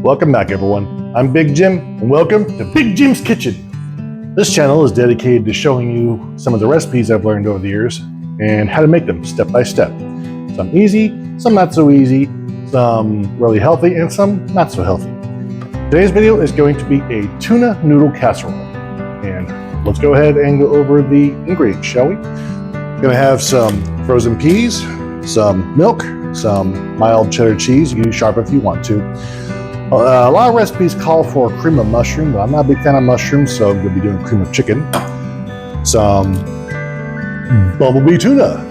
Welcome back, everyone. I'm Big Jim, and welcome to Big Jim's Kitchen. This channel is dedicated to showing you some of the recipes I've learned over the years and how to make them step by step. Some easy, some not so easy, some really healthy, and some not so healthy. Today's video is going to be a tuna noodle casserole. And let's go ahead and go over the ingredients, shall we? We're going to have some frozen peas, some milk, some mild cheddar cheese. You can use sharp if you want to. A lot of recipes call for cream of mushroom, but I'm not a big fan of mushrooms, so I'm going to be doing cream of chicken. Some bumblebee tuna,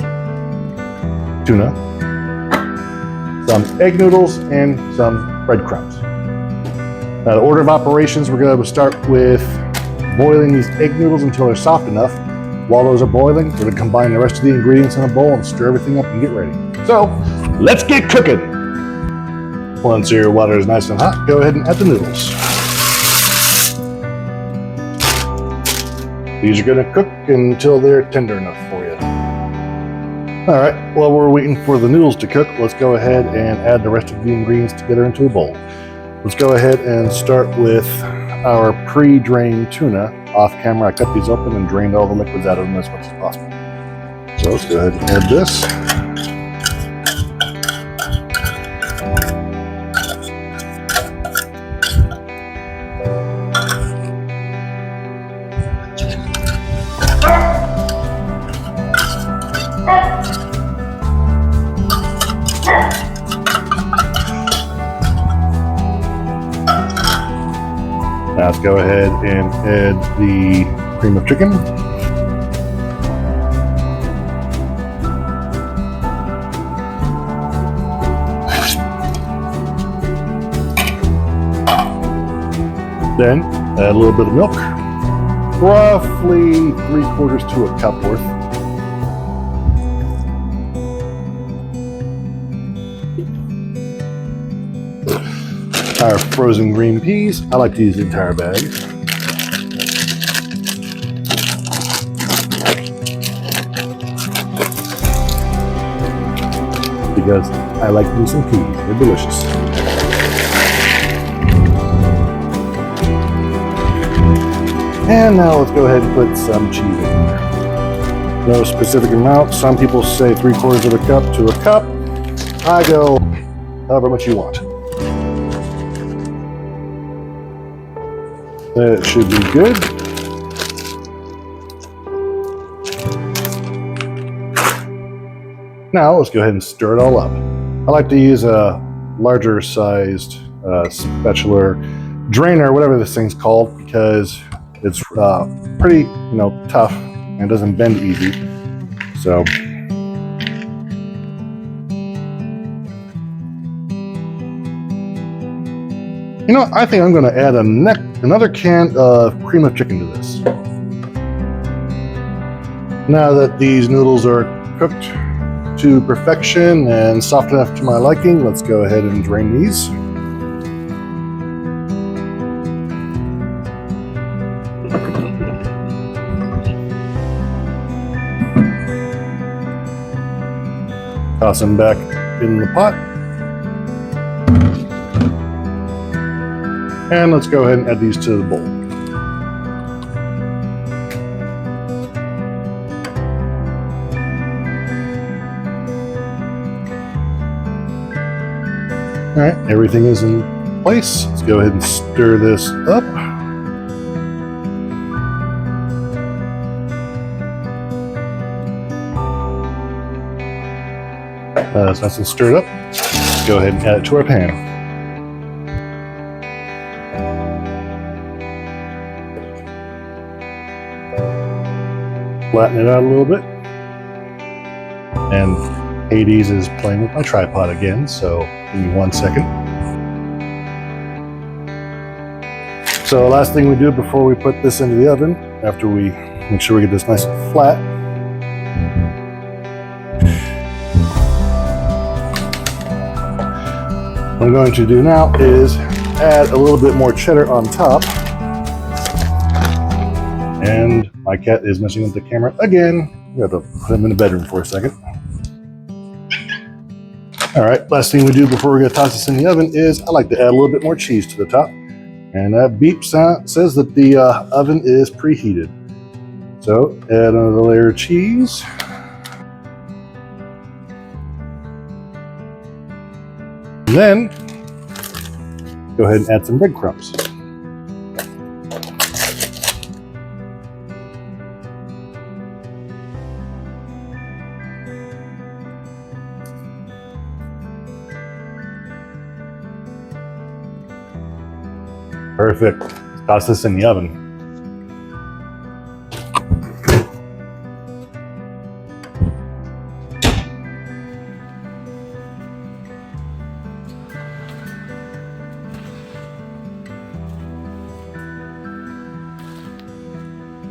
some egg noodles, and some breadcrumbs. Now, the order of operations, we're going to start with boiling these egg noodles until they're soft enough. While those are boiling, we're going to combine the rest of the ingredients in a bowl and stir everything up and get ready. So, let's get cooking! Once your water is nice and hot, go ahead and add the noodles. These are going to cook until they're tender enough for you. Alright, while we're waiting for the noodles to cook, let's go ahead and add the rest of the ingredients together into a bowl. Let's go ahead and start with our pre-drained tuna. Off camera, I cut these open and drained all the liquids out of them as much as possible. So let's go ahead and add this. Now let's go ahead and add the cream of chicken. Then add a little bit of milk, roughly 3/4 to a cup worth. Our frozen green peas. I like to use the entire bag. Because I like me some peas. They're delicious. And now let's go ahead and put some cheese in there. No specific amount. Some people say 3/4 of a cup to a cup. I go however much you want. That should be good. Now let's go ahead and stir it all up. I like to use a larger sized spatula drainer, whatever this thing's called, because it's pretty, tough and doesn't bend easy. So. I think I'm going to add another can of cream of chicken to this. Now that these noodles are cooked to perfection and soft enough to my liking, let's go ahead and drain these. Toss them back in the pot. And let's go ahead and add these to the bowl. All right, everything is in place. Let's go ahead and stir this up. It's nice and stirred up. Let's go ahead and add it to our pan. Flatten it out a little bit. And Hades is playing with my tripod again, so give me 1 second. So the last thing we do before we put this into the oven, after we make sure we get this nice and flat, what I'm going to do now is add a little bit more cheddar on top. And my cat is messing with the camera again. We have to put him in the bedroom for a second. All right, last thing we do before we're gonna toss this in the oven is I like to add a little bit more cheese to the top. And that beep sound says that the oven is preheated. So add another layer of cheese. And then go ahead and add some breadcrumbs. Perfect. Let's toss this in the oven.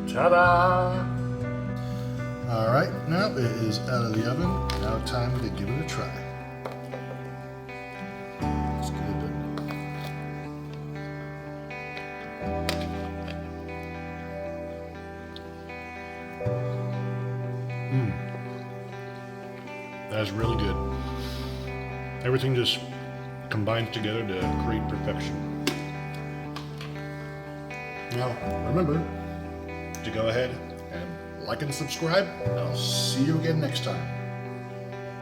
Ta-da! All right, now it is out of the oven. Now time to give it a try. Let's get it done. That's really good. Everything just combines together to create perfection. Now, remember to go ahead and like and subscribe. I'll see you again next time.